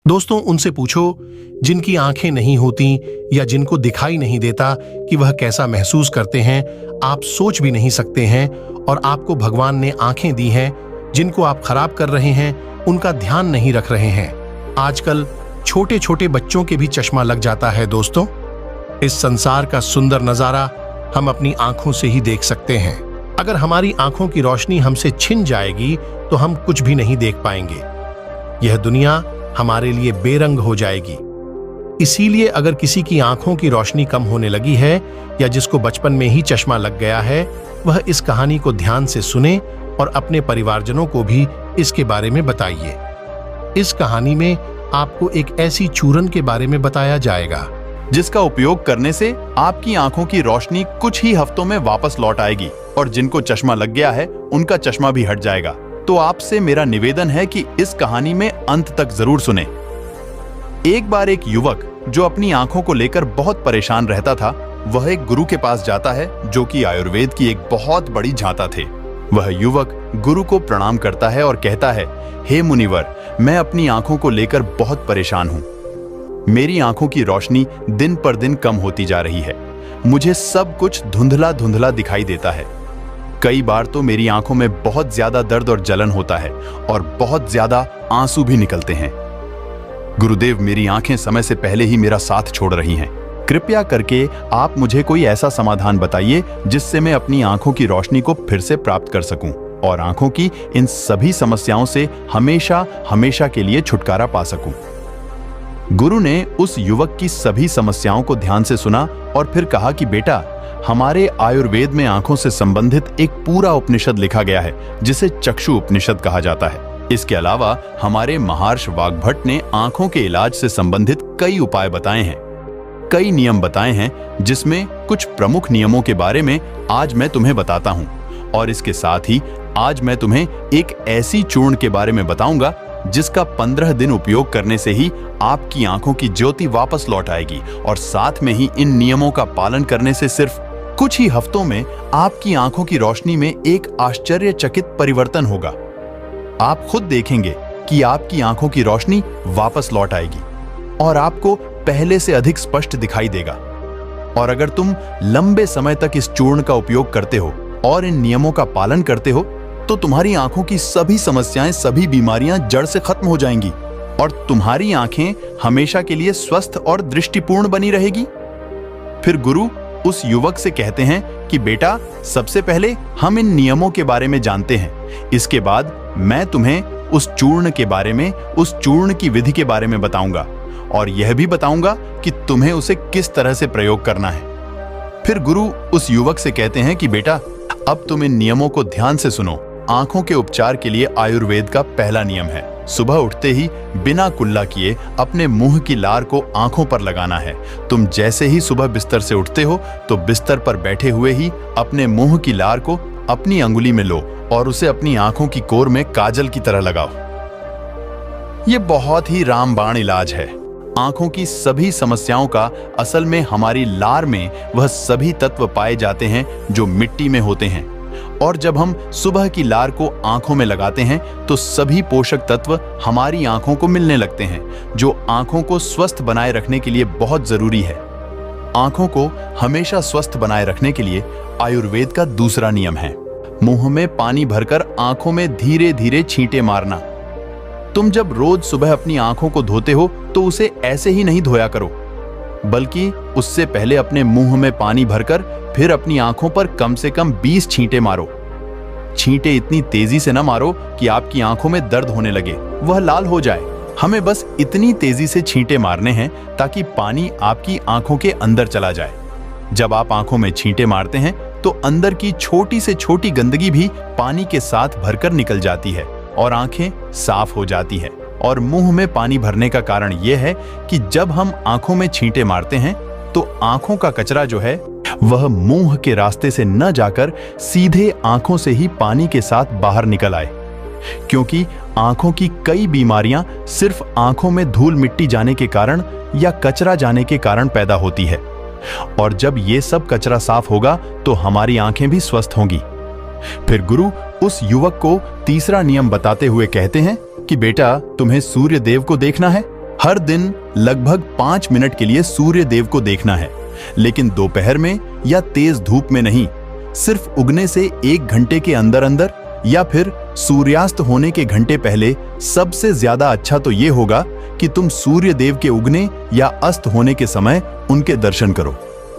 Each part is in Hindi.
दोस्तों, उनसे पूछो जिनकी आंखें नहीं होती या जिनको दिखाई नहीं देता कि वह कैसा महसूस करते हैं। आप सोच भी नहीं सकते हैं। और आपको भगवान ने आंखें दी हैं। जिनको आप खराब कर रहे हैं उनका ध्यान नहीं रख रहे हैं। आजकल छोटे छोटे बच्चों के भी चश्मा लग जाता है। दोस्तों, इस संसार का सुंदर नजारा हम अपनी आंखों से ही देख सकते हैं। अगर हमारी आंखों की रोशनी हमसे छिन जाएगी तो हम कुछ भी नहीं देख पाएंगे। यह दुनिया हमारे लिए बेरंग हो जाएगी। इसीलिए अगर किसी की आंखों की रोशनी कम होने लगी है या जिसको बचपन में ही चश्मा लग गया है, वह इस कहानी को ध्यान से सुने और अपने परिवारजनों को भी इसके बारे में बताइए। इस कहानी में आपको एक ऐसी चूरन के बारे में बताया जाएगा जिसका उपयोग करने से आपकी आंखों की रोशनी कुछ ही हफ्तों में वापस लौट आएगी और जिनको चश्मा लग गया है उनका चश्मा भी हट जाएगा। तो आपसे मेरा निवेदन है कि इस कहानी में अंत तक जरूर सुने। एक बार एक युवक जो अपनी आंखों को लेकर बहुत परेशान रहता था, वह एक गुरु के पास जाता है जो कि आयुर्वेद की एक बहुत बड़ी झांता थे। वह युवक गुरु को प्रणाम करता है और कहता है, हे मुनिवर, मैं अपनी आंखों को लेकर बहुत परेशान हूं। मेरी आंखों की रोशनी दिन पर दिन कम होती जा रही है। मुझे सब कुछ धुंधला धुंधला दिखाई देता है। कई बार तो मेरी आंखों में बहुत ज्यादा दर्द और जलन होता है और बहुत ज्यादा आंसू भी निकलते हैं। गुरुदेव, मेरी आंखें समय से पहले ही मेरा साथ छोड़ रही हैं। कृपया करके आप मुझे कोई ऐसा समाधान बताइए जिससे मैं अपनी आंखों की रोशनी को फिर से प्राप्त कर सकूं और आंखों की इन सभी समस्याओं से हमेशा हमेशा के लिए छुटकारा पा सकूं। गुरु ने उस युवक की सभी समस्याओं को ध्यान से सुना और फिर कहा कि बेटा, हमारे आयुर्वेद में आंखों से संबंधित एक पूरा उपनिषद लिखा गया है जिसे चक्षु उपनिषद कहा जाता है। इसके अलावा हमारे महर्षि वाग्भट ने आंखों के इलाज से संबंधित कई उपाय बताए हैं, कई नियम बताए हैं, जिसमें कुछ प्रमुख नियमों के बारे में आज मैं तुम्हें बताता हूं। और इसके साथ ही आज मैं तुम्हें एक ऐसी चूर्ण के बारे में बताऊंगा जिसका 15 दिन उपयोग करने से ही आपकी आंखों की ज्योति वापस लौट आएगी और साथ में ही इन नियमों का पालन करने से सिर्फ कुछ ही हफ्तों में आपकी आंखों की रोशनी में एक आश्चर्यचकित परिवर्तन होगा। आप खुद देखेंगे कि आपकी आंखों की रोशनी वापस लौट आएगी और आपको पहले से अधिक स्पष्ट दिखाई देगा। और अगर तुम लंबे समय तक इस चूर्ण का उपयोग करते हो और इन नियमों का पालन करते हो तो तुम्हारी आंखों की सभी समस्याएं, सभी बीमारियां जड़ से खत्म हो जाएंगी और तुम्हारी आंखें हमेशा के लिए स्वस्थ और दृष्टिपूर्ण बनी रहेगी। फिर गुरु उस युवक से कहते हैं कि बेटा, सबसे पहले हम इन नियमों के बारे में जानते हैं। इसके बाद मैं तुम्हें उस चूर्ण के बारे में, उस चूर्ण की विधि के बारे में बताऊंगा और यह भी बताऊंगा कि तुम्हें उसे किस तरह से प्रयोग करना है। फिर गुरु उस युवक से कहते हैं कि बेटा, अब तुम इन नियमों को ध्यान से सुनो। आंखों के उपचार के लिए आयुर्वेद का पहला नियम है, सुबह उठते ही बिना कुल्ला किए अपने मुंह की लार को आंखों पर लगाना है। तुम जैसे ही सुबह बिस्तर से उठते हो तो बिस्तर पर बैठे हुए ही अपने मुंह की लार को अपनी अंगुली में लो और उसे अपनी आंखों की कोर में काजल की तरह लगाओ। यह बहुत ही रामबाण इलाज है। आंखों की सभी समस्याओं का असल में हमारी लार में वह सभी तत्व पाए जाते हैं जो मिट्टी में होते हैं और जब हम सुबह की लार को आंखों में लगाते हैं तो सभी पोषक तत्व हमारी आंखों को मिलने लगते हैं, जो आंखों को स्वस्थ बनाए रखने के लिए बहुत जरूरी है। आंखों को हमेशा स्वस्थ बनाए रखने के लिए आयुर्वेद का दूसरा नियम है, मुंह में पानी भरकर आंखों में धीरे धीरे छींटे मारना। तुम जब रोज सुबह अपनी आंखों को धोते हो तो उसे ऐसे ही नहीं धोया करो, बल्कि उससे पहले अपने मुंह में पानी भरकर फिर अपनी आंखों पर कम से कम 20 छींटे मारो। छींटे इतनी तेजी से न मारो कि आपकी आंखों में दर्द होने लगे, वह लाल हो जाए। हमें बस इतनी तेजी से छींटे मारने हैं ताकि पानी आपकी आंखों के अंदर चला जाए। जब आप आंखों में छींटे मारते हैं तो अंदर की छोटी से छोटी गंदगी भी पानी के साथ भरकर निकल जाती है और आंखें साफ हो जाती है। और मुंह में पानी भरने का कारण यह है कि जब हम आंखों में छींटे मारते हैं तो आंखों का कचरा जो है वह मुंह के रास्ते से न जाकर सीधे आंखों से ही पानी के साथ बाहर निकल आए, क्योंकि आंखों की कई बीमारियां सिर्फ आंखों में धूल मिट्टी जाने के कारण या कचरा जाने के कारण पैदा होती है। और जब ये सब कचरा साफ होगा तो हमारी आंखें भी स्वस्थ होंगी। फिर गुरु उस युवक को तीसरा नियम बताते हुए कहते हैं कि बेटा, तुम्हें सूर्य देव को देखना है हर दिन लगभग 5 मिनट के लिए सूर्य देव को देखना है, लेकिन दोपहर में या तेज धूप में नहीं। सिर्फ उगने से 1 घंटे के अंदर अंदर या फिर सूर्यास्त होने के घंटे पहले। सबसे ज्यादा अच्छा तो ये होगा कि तुम सूर्य देव के उगने या अस्त होने के समय उनके दर्शन करो।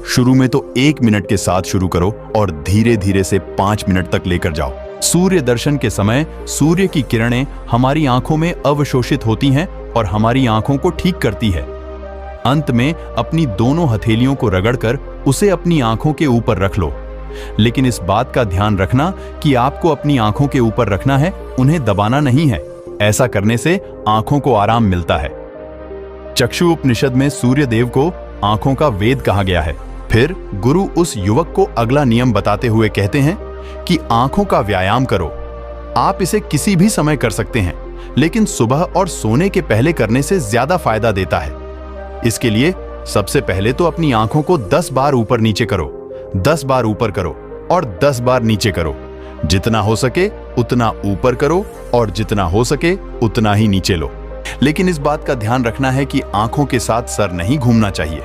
शुरू में तो 1 मिनट के साथ शुरू करो और धीरे धीरे से 5 मिनट तक लेकर जाओ। सूर्य दर्शन के समय सूर्य की किरणें हमारी आंखों में अवशोषित होती हैं और हमारी आंखों को ठीक करती है। अंत में अपनी दोनों हथेलियों को रगड़कर उसे अपनी आंखों के ऊपर रख लो, लेकिन इस बात का ध्यान रखना कि आपको अपनी आंखों के ऊपर रखना है, उन्हें दबाना नहीं है। ऐसा करने से आंखों को आराम मिलता है। चक्षु उपनिषद में सूर्य देव को आंखों का वेद कहा गया है। फिर गुरु उस युवक को अगला नियम बताते हुए कहते हैं कि आंखों का व्यायाम करो। आप इसे किसी भी समय कर सकते हैं, लेकिन सुबह और सोने के पहले करने से ज्यादा फायदा देता है। इसके लिए सबसे पहले तो अपनी आंखों को 10 बार ऊपर नीचे करो, 10 बार ऊपर करो और 10 बार नीचे करो। जितना हो सके उतना ऊपर करो और जितना हो सके उतना ही नीचे लो। लेकिन इस बात का ध्यान रखना है कि आंखों के साथ सर नहीं घूमना चाहिए।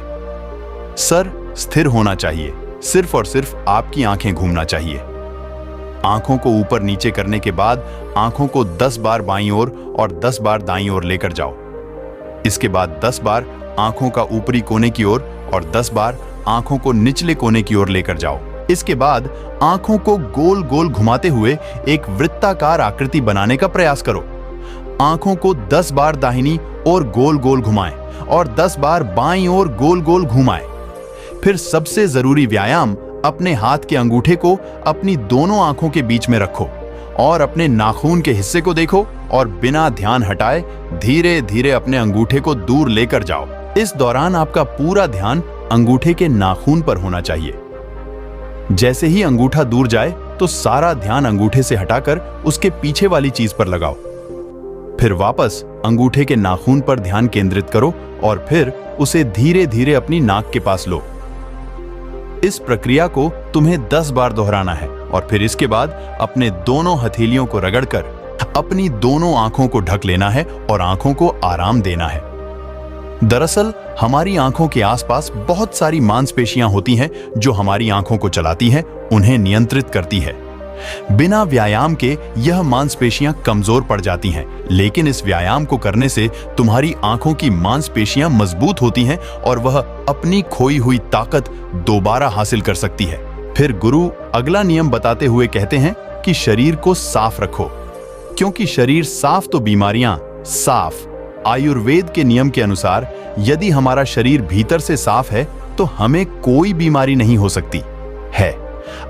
सर स्थिर होना चाहिए, सिर्फ और सिर्फ आपकी आंखें घूमना चाहिए। आंखों को ऊपर नीचे करने के बाद आंखों को 10 बार बाईं ओर और 10 बार दाईं ओर लेकर जाओ। इसके बाद 10 बार आंखों का ऊपरी कोने की ओर और 10 बार आंखों को निचले कोने की ओर लेकर जाओ। इसके बाद आंखों को गोल गोल घुमाते हुए एक वृत्ताकार आकृति बनाने का प्रयास करो। आंखों को 10 बार दाहिनी ओर गोल गोल घुमाएं और 10 बार बाईं ओर गोल गोल घुमाएं। फिर सबसे जरूरी व्यायाम, अपने हाथ के अंगूठे को अपनी दोनों आंखों के बीच में रखो और अपने नाखून के हिस्से को देखो और बिना ध्यान हटाए धीरे धीरे अपने अंगूठे को दूर लेकर जाओ। इस दौरान आपका पूरा ध्यान अंगूठे के नाखून पर होना चाहिए। जैसे ही अंगूठा दूर जाए तो सारा ध्यान अंगूठे से हटाकर उसके पीछे वाली चीज पर लगाओ। फिर वापस अंगूठे के नाखून पर ध्यान केंद्रित करो और फिर उसे धीरे धीरे अपनी नाक के पास लो। इस प्रक्रिया को तुम्हें 10 बार दोहराना है और फिर इसके बाद अपने दोनों हथेलियों को रगड़कर अपनी दोनों आंखों को ढक लेना है और आंखों को आराम देना है। दरअसल हमारी आंखों के आसपास बहुत सारी मांसपेशियां होती हैं जो हमारी आंखों को चलाती हैं, उन्हें नियंत्रित करती है। बिना व्यायाम के यह मांसपेशियां कमजोर पड़ जाती हैं, लेकिन इस व्यायाम को करने से तुम्हारी आंखों की मांसपेशियां मजबूत होती हैं और वह अपनी खोई हुई ताकत दोबारा हासिल कर सकती है। फिर गुरु अगला नियम बताते हुए कहते हैं कि शरीर को साफ रखो, क्योंकि शरीर साफ तो बीमारियां साफ। आयुर्वेद के नियम के अनुसार यदि हमारा शरीर भीतर से साफ है तो हमें कोई बीमारी नहीं हो सकती है।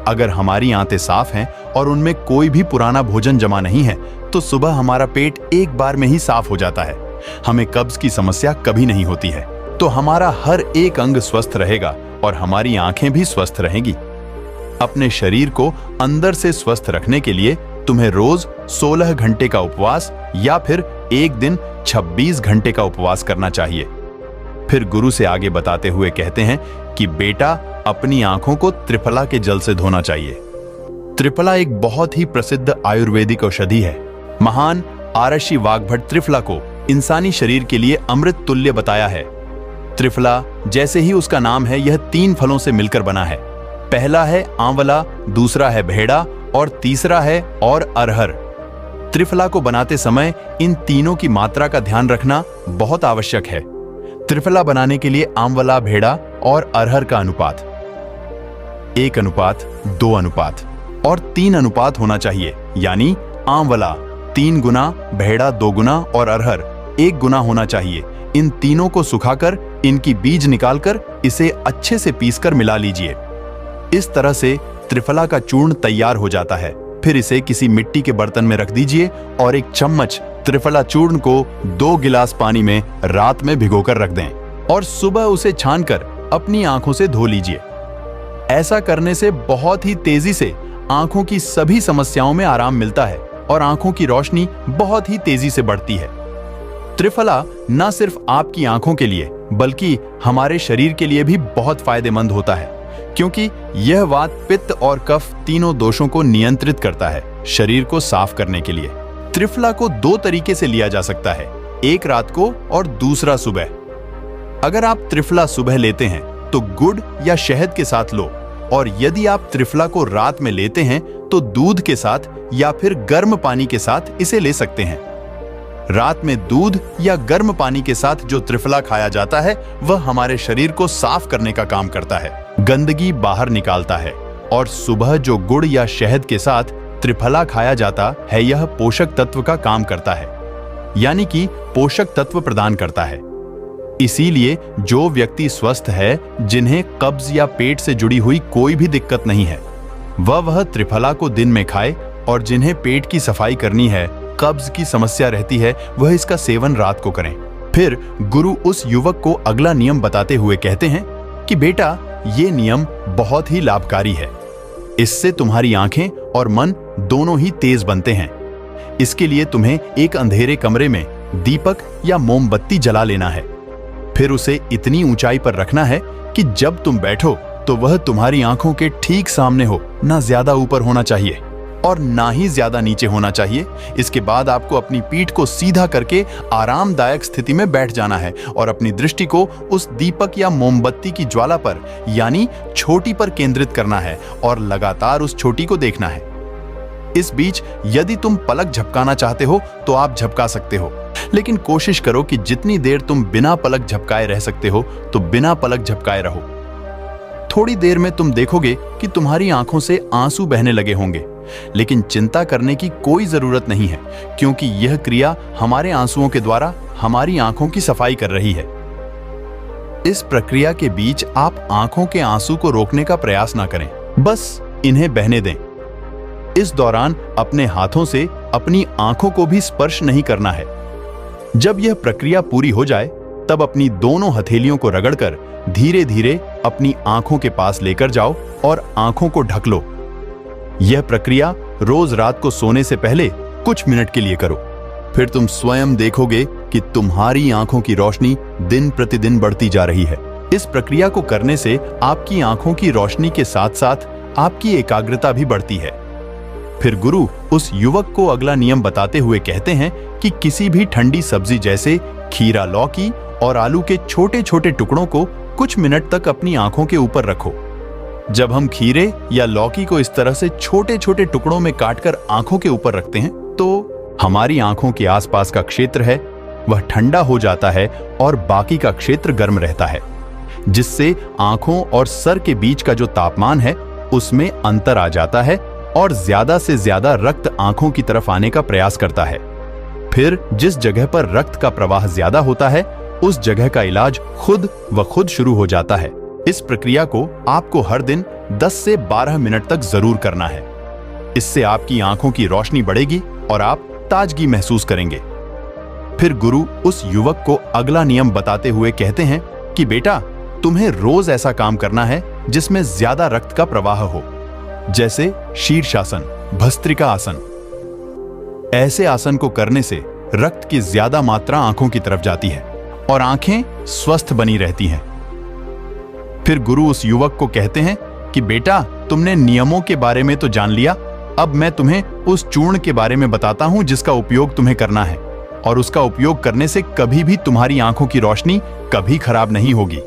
अगर हमारी आंतें साफ हैं और उनमें कोई भी पुराना भोजन जमा नहीं है तो सुबह हमारा पेट एक बार में ही साफ हो जाता है। हमें कब्ज की समस्या कभी नहीं होती है। तो हमारा हर एक अंग स्वस्थ रहेगा और हमारी आंखें भी स्वस्थ रहेंगी। अपने शरीर को अंदर से स्वस्थ रखने के लिए तुम्हें रोज 16 घंटे का उपवास या फिर एक दिन 26 घंटे का उपवास करना चाहिए। फिर गुरु से आगे बताते हुए कहते हैं कि बेटा अपनी आंखों को त्रिफला के जल से धोना चाहिए। त्रिफला एक बहुत ही प्रसिद्ध आयुर्वेदिक औषधि है। महान आरषि वाग्भट त्रिफला को इंसानी शरीर के लिए अमृत तुल्य बताया है। त्रिफला जैसे ही उसका नाम है, यह 3 फलों से मिलकर बना है। पहला है आंवला, दूसरा है भेड़ा और तीसरा है और अरहर। त्रिफला को बनाते समय इन तीनों की मात्रा का ध्यान रखना बहुत आवश्यक है। त्रिफला बनाने के लिए आंवला, भेड़ा और अरहर का अनुपात 1:2 और 3 होना चाहिए, यानी आंवला 3 गुना, भेड़ा 2 गुना और अरहर 1 गुना होना चाहिए। इन तीनों को सुखाकर इनकी बीज निकालकर इसे अच्छे से पीसकर मिला लीजिए। इस तरह से त्रिफला का चूर्ण तैयार हो जाता है। फिर इसे किसी मिट्टी के बर्तन में रख दीजिए और 1 चम्मच त्रिफला चूर्ण को 2 गिलास पानी में रात में भिगोकर रख दें और सुबह उसे छानकर अपनी आंखों से धो लीजिए। ऐसा करने से बहुत ही तेजी से आंखों की सभी समस्याओं में आराम मिलता है और आंखों की रोशनी बहुत ही तेजी से बढ़ती है। त्रिफला न सिर्फ आपकी आंखों के लिए बल्कि हमारे शरीर के लिए भी बहुत फायदेमंद होता है, क्योंकि यह वात, पित्त और कफ तीनों दोषों को नियंत्रित करता है। शरीर को साफ करने के लिए त्रिफला को 2 तरीके से लिया जा सकता है। एक रात को और दूसरा सुबह। अगर आप त्रिफला सुबह लेते हैं तो गुड़ या शहद के साथ लो, और यदि आप त्रिफला को रात में लेते हैं तो दूध के साथ या फिर गर्म पानी के साथ इसे ले सकते हैं। रात में दूध या गर्म पानी के साथ जो त्रिफला खाया जाता है वह हमारे शरीर को साफ करने का काम करता है, गंदगी बाहर निकालता है। और सुबह जो गुड़ या शहद के साथ त्रिफला खाया जाता है यह पोषक तत्व का काम करता है, यानी कि पोषक तत्व प्रदान करता है। इसीलिए जो व्यक्ति स्वस्थ है, जिन्हें कब्ज या पेट से जुड़ी हुई कोई भी दिक्कत नहीं है, वह त्रिफला को दिन में खाए, और जिन्हें पेट की सफाई करनी है, कब्ज की समस्या रहती है, वह इसका सेवन रात को करें। फिर गुरु उस युवक को अगला नियम बताते हुए कहते हैं कि बेटा, ये नियम बहुत ही लाभकारी है। इससे तुम्हारी आंखें और मन दोनों ही तेज बनते हैं। इसके लिए तुम्हें एक अंधेरे कमरे में दीपक या मोमबत्ती जला लेना है। फिर उसे इतनी ऊंचाई पर रखना है कि जब तुम बैठो तो वह तुम्हारी आंखों के ठीक सामने हो, ना ज्यादा ऊपर होना चाहिए और ना ही ज्यादा नीचे होना चाहिए। इसके बाद आपको अपनी पीठ को सीधा करके आरामदायक स्थिति में बैठ जाना है और अपनी दृष्टि को उस दीपक या मोमबत्ती की ज्वाला पर, यानी छोटी पर केंद्रित करना है और लगातार उस छोटी को देखना है। इस बीच यदि तुम पलक झपकाना चाहते हो तो आप झपका सकते हो, लेकिन कोशिश करो कि जितनी देर तुम बिना पलक झपकाए रह सकते हो तो बिना पलक झपकाए रहो। थोड़ी देर में तुम देखोगे कि तुम्हारी आंखों से आंसू बहने लगे होंगे, लेकिन चिंता करने की कोई जरूरत नहीं है, क्योंकि यह क्रिया हमारे आंसुओं के द्वारा हमारी आंखों की सफाई कर रही है। इस प्रक्रिया के बीच आप आंखों के आंसू को रोकने का प्रयास ना करें, बस इन्हें बहने दें। इस दौरान अपने हाथों से अपनी आंखों को भी स्पर्श नहीं करना है। जब यह प्रक्रिया पूरी हो जाए तब अपनी दोनों हथेलियों को रगड़कर धीरे धीरे अपनी आंखों के पास लेकर जाओ और आंखों को ढक लो। यह प्रक्रिया रोज रात को सोने से पहले कुछ मिनट के लिए करो। फिर तुम स्वयं देखोगे कि तुम्हारी आंखों की रोशनी दिन प्रतिदिन बढ़ती जा रही है। इस प्रक्रिया को करने से आपकी आंखों की रोशनी के साथ साथ आपकी एकाग्रता भी बढ़ती है। फिर गुरु उस युवक को अगला नियम बताते हुए कहते हैं कि किसी भी ठंडी सब्जी जैसे खीरा, लौकी और आलू के छोटे छोटे टुकड़ों को कुछ मिनट तक अपनी आंखों के ऊपर रखो। जब हम खीरे या लौकी को इस तरह से छोटे छोटे टुकड़ों में काटकर आंखों के ऊपर रखते हैं तो हमारी आंखों के आसपास का क्षेत्र है वह ठंडा हो जाता है और बाकी का क्षेत्र गर्म रहता है, जिससे आंखों और सर के बीच का जो तापमान है उसमें अंतर आ जाता है और ज्यादा से ज्यादा रक्त आंखों की तरफ आने का प्रयास करता है। फिर जिस जगह पर रक्त का प्रवाह ज्यादा होता है उस जगह का इलाज खुद व खुद शुरू हो जाता है। इस प्रक्रिया को आपको हर दिन 10 से 12 मिनट तक जरूर करना है। इससे आपकी आंखों की रोशनी बढ़ेगी और आप ताजगी महसूस करेंगे। फिर गुरु उस युवक को अगला नियम बताते हुए कहते हैं कि बेटा, तुम्हें रोज ऐसा काम करना है जिसमें ज्यादा रक्त का प्रवाह हो, जैसे शीर्षासन, भस्त्रिका आसन। ऐसे आसन को करने से रक्त की ज्यादा मात्रा आंखों की तरफ जाती है और आंखें स्वस्थ बनी रहती हैं। फिर गुरु उस युवक को कहते हैं कि बेटा, तुमने नियमों के बारे में तो जान लिया, अब मैं तुम्हें उस चूर्ण के बारे में बताता हूं जिसका उपयोग तुम्हें करना है, और उसका उपयोग करने से कभी भी तुम्हारी आंखों की रोशनी कभी खराब नहीं होगी।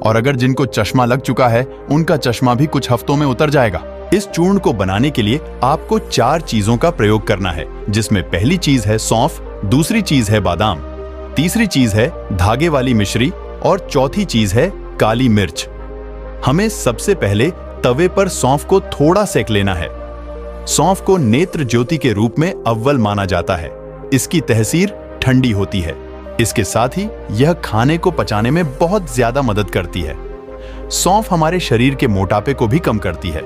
और अगर जिनको चश्मा लग चुका है उनका चश्मा भी कुछ हफ्तों में उतर जाएगा। इस चूर्ण को बनाने के लिए आपको 4 चीजों का प्रयोग करना है, जिसमें पहली चीज है सौंफ, दूसरी चीज है बादाम, तीसरी चीज है धागे वाली मिश्री और चौथी चीज है काली मिर्च। हमें सबसे पहले तवे पर सौंफ को थोड़ा सेक लेना है। सौंफ को नेत्र ज्योति के रूप में अव्वल माना जाता है। इसकी तहसीर ठंडी होती है। इसके साथ ही यह खाने को पचाने में बहुत ज्यादा मदद करती है। सौंफ हमारे शरीर के मोटापे को भी कम करती है।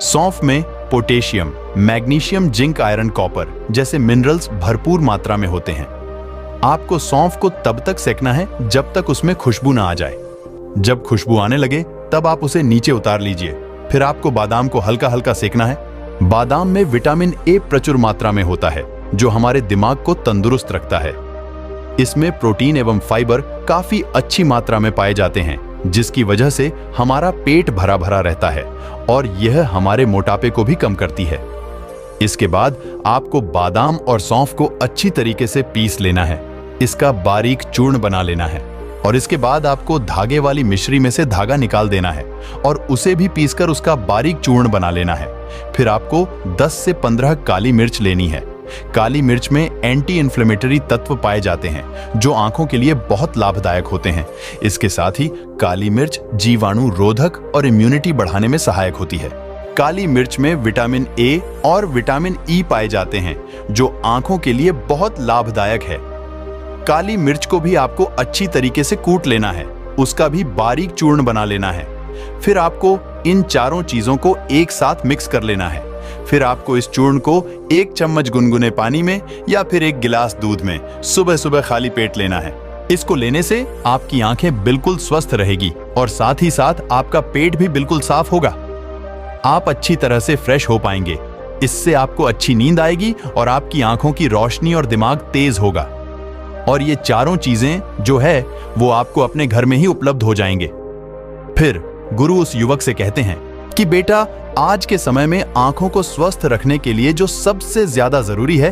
सौंफ में potassium, magnesium, zinc, iron, copper जैसे मिनरल्स भरपूर मात्रा में होते हैं। आपको सौंफ को तब तक सेकना है जब तक उसमें खुशबू ना आ जाए। जब खुशबू आने लगे तब आप उसे नीचे उतार लीजिए। फिर आपको बादाम को हल्का हल्का सेकना है। बादाम में विटामिन ए प्रचुर मात्रा में होता है, जो हमारे दिमाग को तंदुरुस्त रखता है। इसमें प्रोटीन एवं फाइबर काफी अच्छी मात्रा में पाए जाते हैं, जिसकी वजह से हमारा पेट भरा भरा रहता है और यह हमारे मोटापे को भी कम करती है। इसके बाद आपको बादाम और सौंफ को अच्छी तरीके से पीस लेना है इसका बारीक चूर्ण बना लेना है और इसके बाद आपको धागे वाली मिश्री में से धागा निकाल देना है और उसे भी पीसकर उसका बारीक चूर्ण बना लेना है। फिर आपको 10 से 15 काली मिर्च लेनी है। काली मिर्च में एंटी इन्फ्लेमेटरी तत्व पाए जाते हैं जो आंखों के लिए बहुत लाभदायक होते हैं। इसके साथ ही काली मिर्च जीवाणु रोधक और इम्यूनिटी बढ़ाने में सहायक होती है। काली मिर्च में विटामिन ए और विटामिन ई पाए जाते हैं जो आंखों के लिए बहुत लाभदायक है। काली मिर्च को भी आपको अच्छी तरीके से कूट लेना है, उसका भी बारीक चूर्ण बना लेना है। फिर आपको इन चारों चीजों को एक साथ मिक्स कर लेना है। फिर आपको इस चूर्ण को 1 चम्मच गुनगुने पानी में या फिर 1 गिलास दूध में सुबह सुबह खाली पेट लेना है। इसको लेने से आपकी आंखें बिल्कुल स्वस्थ रहेगी और साथ ही साथ आपका पेट भी बिल्कुल साफ होगा। आप अच्छी तरह से फ्रेश हो पाएंगे। इससे आपको अच्छी नींद आएगी और आपकी आंखों की रोशनी और दिमाग तेज होगा। और ये चारों चीजें जो है वो आपको अपने घर में ही उपलब्ध हो जाएंगे। फिर गुरु उस युवक से कहते हैं कि बेटा, आज के समय में आंखों को स्वस्थ रखने के लिए जो सबसे ज्यादा जरूरी है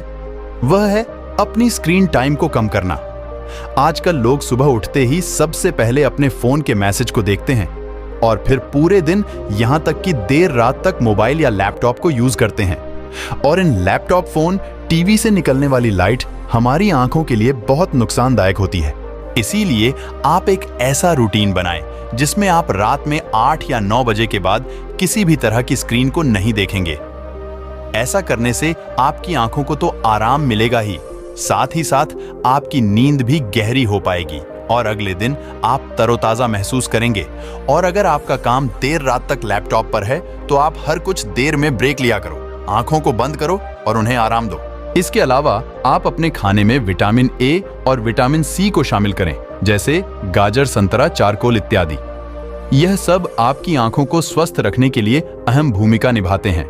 वह है अपनी स्क्रीन टाइम को कम करना। आजकल लोग सुबह उठते ही सबसे पहले अपने फोन के मैसेज को देखते हैं और फिर पूरे दिन यहां तक कि देर रात तक मोबाइल या लैपटॉप को यूज करते हैं। और इन लैपटॉप, फोन, टीवी से निकलने वाली लाइट हमारी आंखों के लिए बहुत नुकसानदायक होती है। इसीलिए आप एक ऐसा रूटीन बनाएं जिसमें आप रात में 8 या 9 बजे के बाद किसी भी तरह की स्क्रीन को नहीं देखेंगे। ऐसा करने से आपकी आंखों को तो आराम मिलेगा ही साथ आपकी नींद भी गहरी हो पाएगी और अगले दिन आप तरोताजा महसूस करेंगे। और अगर आपका काम देर रात तक लैपटॉप पर है तो आप हर कुछ देर में ब्रेक लिया करो, आंखों को बंद करो और उन्हें आराम दो। इसके अलावा आप अपने खाने में विटामिन ए और विटामिन सी को शामिल करें, जैसे गाजर, संतरा, चारकोल इत्यादि। यह सब आपकी आंखों को स्वस्थ रखने के लिए अहम भूमिका निभाते हैं।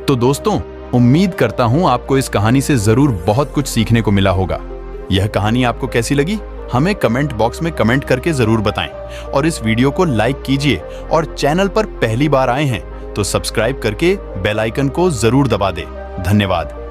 तो दोस्तों, उम्मीद करता हूं आपको इस कहानी से जरूर बहुत कुछ सीखने को मिला होगा। यह कहानी आपको कैसी लगी हमें कमेंट बॉक्स में कमेंट करके जरूर बताएं और इस वीडियो को लाइक कीजिए और चैनल पर पहली बार आए हैं तो सब्सक्राइब करके बेल आइकन को जरूर दबा दें। धन्यवाद।